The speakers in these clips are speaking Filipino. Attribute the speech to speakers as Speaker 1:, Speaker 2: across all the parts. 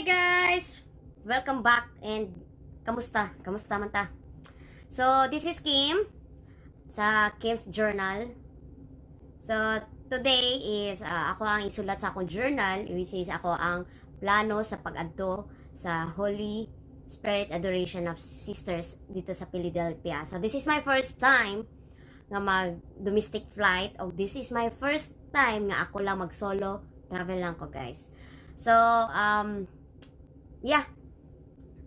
Speaker 1: Hi guys! Welcome back and kamusta? Kamusta man ta? So, this is Kim sa Kim's Journal. So, today is ako ang isulat sa akong journal, which is ako ang plano sa pag-adto sa Holy Spirit Adoration of Sisters dito sa Philadelphia. So, this is my first time nga mag-domestic flight o this is my first time nga ako lang mag-solo travel lang ko, guys. So, yeah,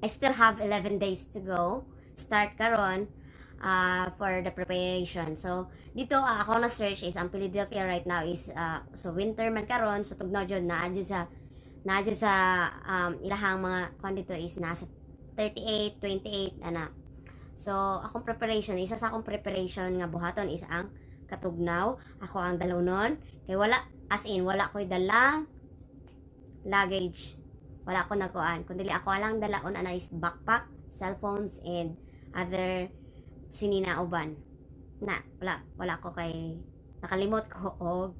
Speaker 1: I still have 11 days to go. Start karon for the preparation. So, dito ako na search is ang Philadelphia right now is so winter man karon, so tugnaw jud na sa ilahang mga kon dito is nasa 38, 28 ana. So, akong preparation, isa sa akong preparation nga buhaton is ang katugnaw. Ako ang dalawnon kay wala as in wala ko'y dalang luggage. Wala ko nagkuan. Kundi ako lang dalaon ana is backpack, cellphones, and other sininauban. Wala ko kay nakalimot ko og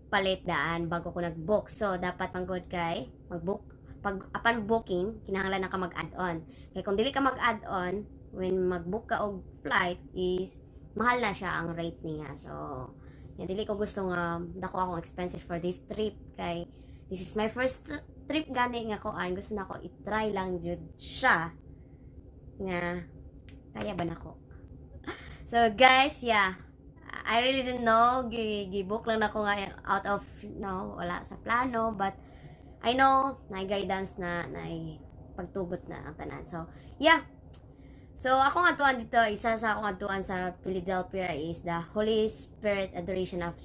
Speaker 1: palit daan bago ko nag-book. So, dapat manggod kay mag-book. Pag upon booking, kinahanglan na ka mag-add-on. Kaya kung dili ka mag-add-on, when mag-book ka og flight is mahal na siya ang rate niya. So, dili ko gusto nga dako akong expenses for this trip kay this is my first trip gani nga koan, gusto na ko i-try lang jud siya nga kaya ba nako. So guys, yeah, I really didn't know, gi-book lang nako nga out of wala sa plano, but I know na guidance na pagtugot na ang tanan. So yeah, so akong atuan dito, isa sa akong atuan sa Philadelphia is the Holy Spirit Adoration of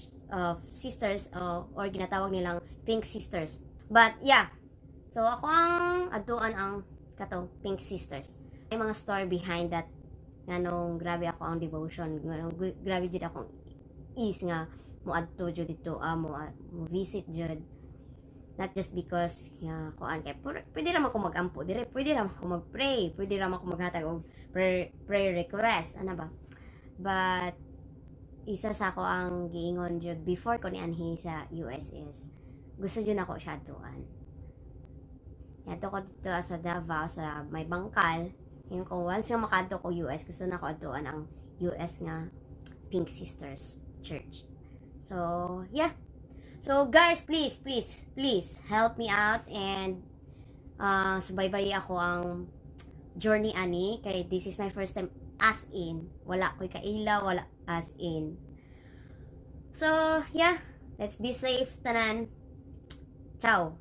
Speaker 1: Sisters or ginatawag nilang Pink Sisters. But yeah, so ako ang atuan ang kato Pink Sisters. May mga story behind that nga nung grabe ako ang devotion, grabe jud akong is nga mo adto jud dito mo visit jud, not just because kuan kay pwede ra man ko magampo dire, pwede ra man ko magpray, pwede ra man ko maghatag og prayer request ana ba, but isa sa ako ang giingon jud before ko nianhi sa US is gusto jud ako siya tuan. Yato ko dito sa Davao sa may bangkal. Yung kung once nga makadto ko US, gusto na ko atuan ang US nga Pink Sisters Church. So, yeah. So, guys, please help me out and subaybay ako ang journey ani kay this is my first time as in wala ko'y kailaw, wala as in. So, yeah. Let's be safe tanan. Ciao.